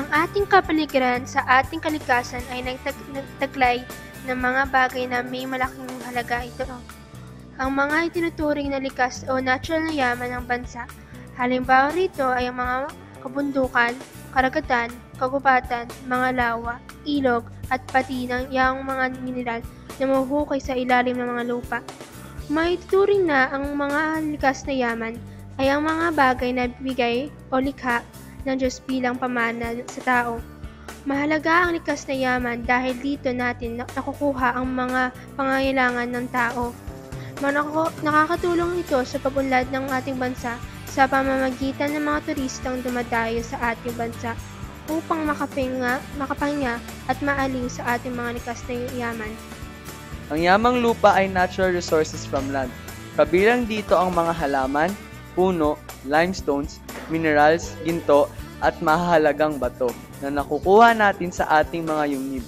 Ang ating kapaligiran sa ating kalikasan ay nagtaglay ng mga bagay na may malaking halaga ito. Ang mga itinuturing na likas o natural na yaman ng bansa. Halimbawa rito ay ang mga kabundukan, karagatan, kagubatan, mga lawa, ilog, at pati yung mga mineral na mahuhukay sa ilalim ng mga lupa. Maituturing na ang mga likas na yaman ay ang mga bagay na bigay o likha ng Diyos bilang pamana sa tao. Mahalaga ang likas na yaman dahil dito natin nakukuha ang mga pangangailangan ng tao. Nakakatulong ito sa pag-unlad ng ating bansa sa pamamagitan ng mga turistang dumadayo sa ating bansa upang makapahinga at maaliw sa ating mga likas na yaman. Ang yamang lupa ay natural resources from land. Kabilang dito ang mga halaman, puno, limestones, minerals, ginto, at mahahalagang bato na nakukuha natin sa ating mga yungib.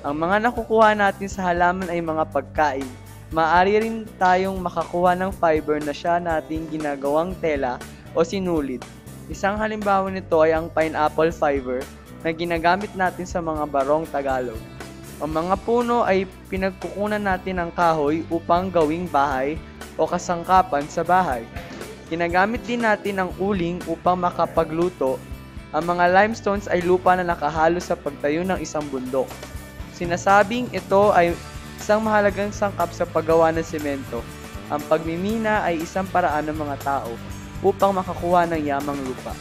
Ang mga nakukuha natin sa halaman ay mga pagkain. Maaari rin tayong makakuha ng fiber na siya nating ginagawang tela o sinulid. Isang halimbawa nito ay ang pineapple fiber na ginagamit natin sa mga barong Tagalog. Ang mga puno ay pinagkukunan natin ng kahoy upang gawing bahay o kasangkapan sa bahay. Ginagamit din natin ang uling upang makapagluto. Ang mga limestones ay lupa na nakahalo sa pagtayo ng isang bundok. Sinasabing ito ay isang mahalagang sangkap sa paggawa ng semento. Ang pagmimina ay isang paraan ng mga tao upang makakuha ng yamang lupa.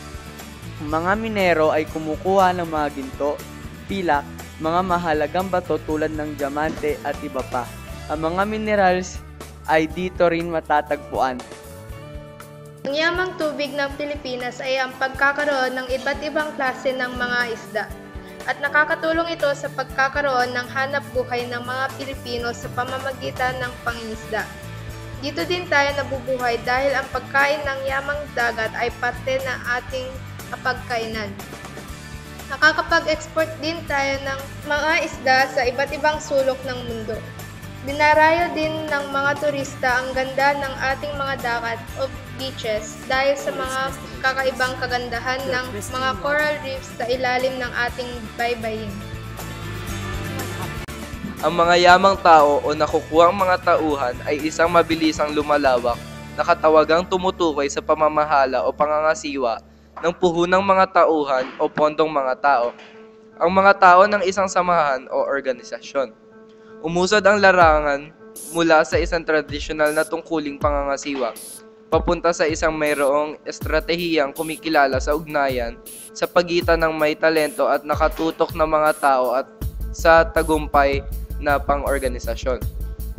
Ang mga minero ay kumukuha ng mga ginto, pilak, mga mahalagang bato tulad ng diamante at iba pa. Ang mga minerals ay dito rin matatagpuan. Ang yamang tubig ng Pilipinas ay ang pagkakaroon ng iba't ibang klase ng mga isda. At nakakatulong ito sa pagkakaroon ng hanap buhay ng mga Pilipino sa pamamagitan ng pangingisda. Dito din tayo nabubuhay dahil ang pagkain ng yamang dagat ay parte ng ating kapagkainan. Nakakapag-export din tayo ng mga isda sa iba't ibang sulok ng mundo. Dinarayo din ng mga turista ang ganda ng ating mga dagat o beaches dahil sa mga kakaibang kagandahan ng mga coral reefs sa ilalim ng ating baybayin. Ang mga yamang tao o nakukuhang mga tauhan ay isang mabilisang lumalawak na katawagang tumutukoy sa pamamahala o pangangasiwa ng puhunang mga tauhan o pondong mga tao. Ang mga tao ng isang samahan o organisasyon. Umusad ang larangan mula sa isang tradisyonal na tungkuling pangangasiwa papunta sa isang mayroong estratehiyang kumikilala sa ugnayan sa pagitan ng may talento at nakatutok na mga tao at sa tagumpay na pang-organisasyon.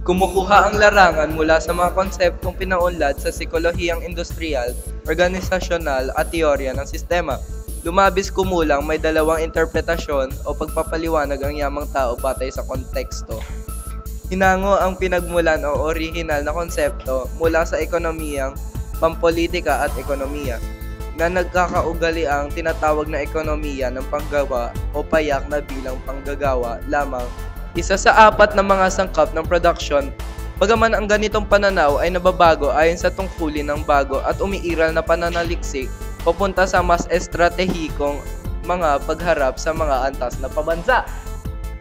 Kumukuha ang larangan mula sa mga konseptong pinaunlad sa psikolohiyang industrial, organisasyonal at teorya ng sistema. Lumabis kumulang may dalawang interpretasyon o pagpapaliwanag ang yamang tao batay sa konteksto. Hinango ang pinagmulan o orihinal na konsepto mula sa ekonomiyang, pampolitika at ekonomiya na nagkakaugali ang tinatawag na ekonomiya ng panggawa o payak na bilang panggagawa lamang. Isa sa apat na mga sangkap ng production, bagaman ang ganitong pananaw ay nababago ayon sa tungkulin ng bago at umiiral na pananaliksik papunta sa mas estratehikong mga pagharap sa mga antas na pabansa.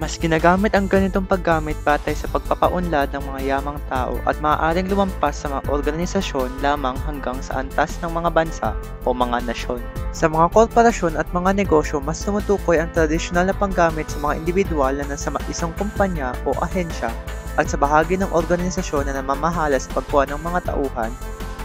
Mas ginagamit ang ganitong paggamit batay sa pagpapaunlad ng mga yamang tao at maaaring lumampas sa mga organisasyon lamang hanggang sa antas ng mga bansa o mga nasyon. Sa mga korporasyon at mga negosyo, mas tumutukoy ang tradisyonal na panggamit sa mga individual na nasa isang kumpanya o ahensya at sa bahagi ng organisasyon na namamahala sa pagkuha ng mga tauhan,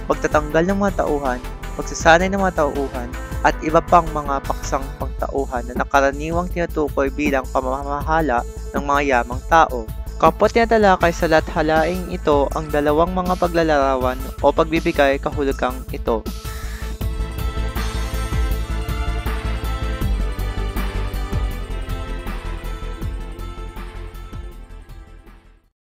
pagtatanggal ng mga tauhan, pagsasanay ng mga tauhan, at iba pang mga paksang pangtauhan na nakaraniwang tinutukoy bilang pamamahala ng mga yamang tao. Kapwa tinatalakay sa lathalaing ito ang dalawang mga paglalarawan o pagbibigay kahulugang ito.